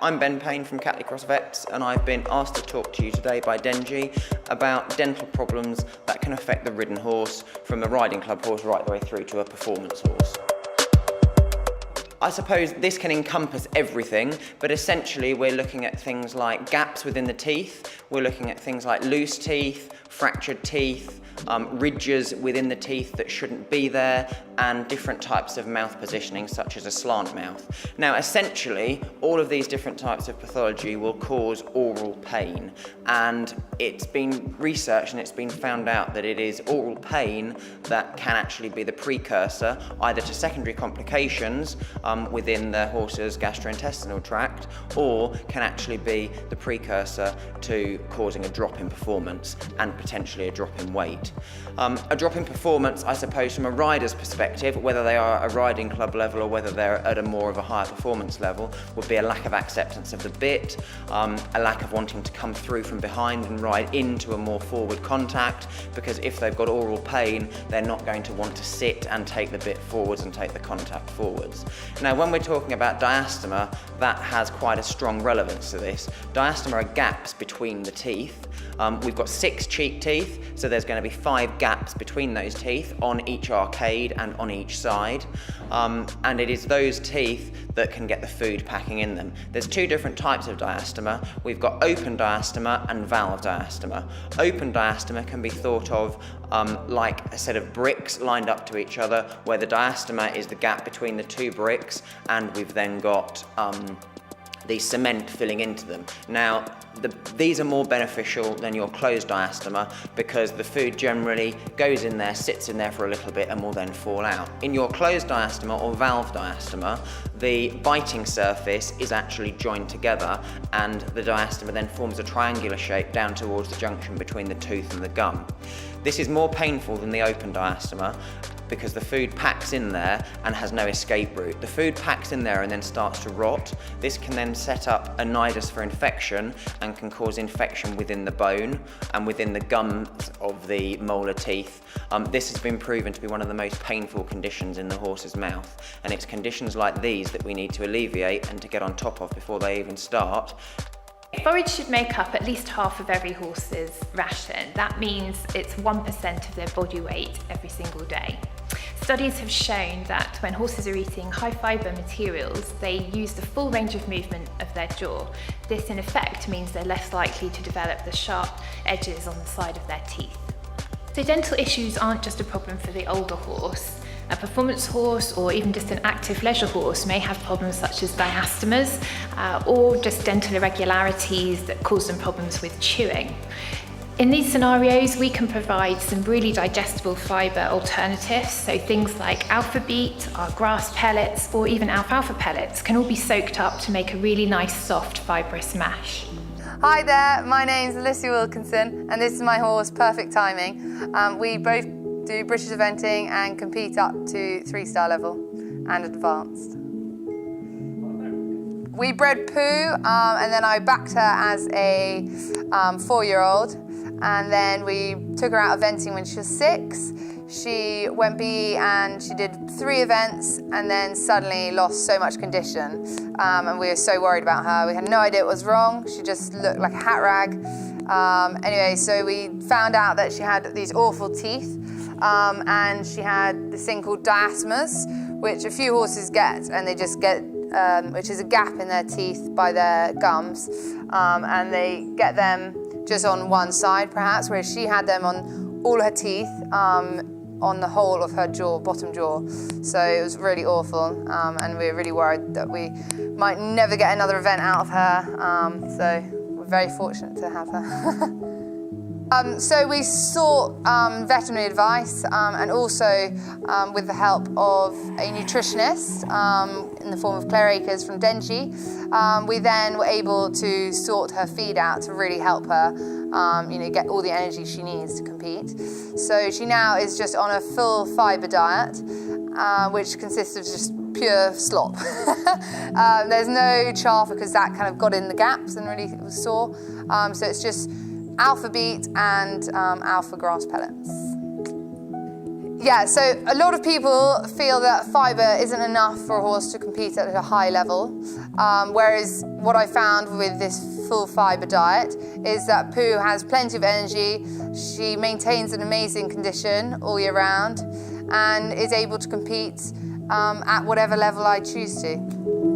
I'm Ben Payne from Catley Cross Vets, and I've been asked to talk to you today by Dengie about dental problems that can affect the ridden horse, from the riding club horse right the way through to a performance horse. I suppose this can encompass everything, but essentially we're looking at things like gaps within the teeth, we're looking at things like loose teeth, fractured teeth, ridges within the teeth that shouldn't be there, and different types of mouth positioning such as a slant mouth. Now essentially all of these different types of pathology will cause oral pain, and it's been researched and it's been found out that it is oral pain that can actually be the precursor either to secondary complications within the horse's gastrointestinal tract, or can actually be the precursor to causing a drop in performance and potentially a drop in weight. A drop in performance, I suppose, from a rider's perspective, whether they are at a riding club level or whether they're at a more of a higher performance level, would be a lack of acceptance of the bit, a lack of wanting to come through from behind and ride into a more forward contact, because if they've got oral pain, they're not going to want to sit and take the bit forwards and take the contact forwards. Now, when we're talking about diastema, that has quite a strong relevance to this. Diastema are gaps between the teeth. We've got 6 cheek teeth, so there's going to be 5 gaps between those teeth on each arcade and on each side, and it is those teeth that can get the food packing in them. There's 2 different types of diastema. We've got open diastema and valve diastema. Open diastema can be thought of like a set of bricks lined up to each other, where the diastema is the gap between the 2 bricks, and we've then got the cement filling into them. Now, these are more beneficial than your closed diastema, because the food generally goes in there, sits in there for a little bit, and will then fall out. In your closed diastema or valve diastema, the biting surface is actually joined together, and the diastema then forms a triangular shape down towards the junction between the tooth and the gum. This is more painful than the open diastema, because the food packs in there and has no escape route. The food packs in there and then starts to rot. This can then set up a nidus for infection and can cause infection within the bone and within the gums of the molar teeth. This has been proven to be one of the most painful conditions in the horse's mouth, and it's conditions like these that we need to alleviate and to get on top of before they even start. Forage should make up at least half of every horse's ration. That means it's 1% of their body weight every single day. Studies have shown that when horses are eating high fibre materials, they use the full range of movement of their jaw. This in effect means they're less likely to develop the sharp edges on the side of their teeth. So dental issues aren't just a problem for the older horse. A performance horse, or even just an active leisure horse, may have problems such as diastemas or just dental irregularities that cause them problems with chewing. In these scenarios, we can provide some really digestible fibre alternatives, so things like alpha beet, our grass pellets, or even alfalfa pellets can all be soaked up to make a really nice, soft, fibrous mash. Hi there, my name's Alicia Wilkinson, and this is my horse, Perfect Timing. We both do British eventing and compete up to 3-star level and advanced. We bred Pooh, and then I backed her as a 4-year-old, and then we took her out eventing when she was 6. She went BE and she did 3 events and then suddenly lost so much condition, and we were so worried about her. We had no idea what was wrong. She just looked like a hat rag. Anyway, so we found out that she had these awful teeth, and she had this thing called diastemas, which a few horses get, and they just get, which is a gap in their teeth by their gums, and they get them just on one side perhaps, whereas she had them on all her teeth, on the whole of her jaw, bottom jaw. So it was really awful, and we were really worried that we might never get another event out of her, so we're very fortunate to have her. So we sought veterinary advice, and also with the help of a nutritionist in the form of Claire Akers from Dengie. We then were able to sort her feed out to really help her get all the energy she needs to compete. So she now is just on a full fibre diet, which consists of just pure slop. There's no chaff because that kind of got in the gaps and really was sore. So it's just alpha beet and alpha grass pellets. Yeah, so a lot of people feel that fibre isn't enough for a horse to compete at a high level, whereas what I found with this full fibre diet is that Pooh has plenty of energy, she maintains an amazing condition all year round and is able to compete at whatever level I choose to.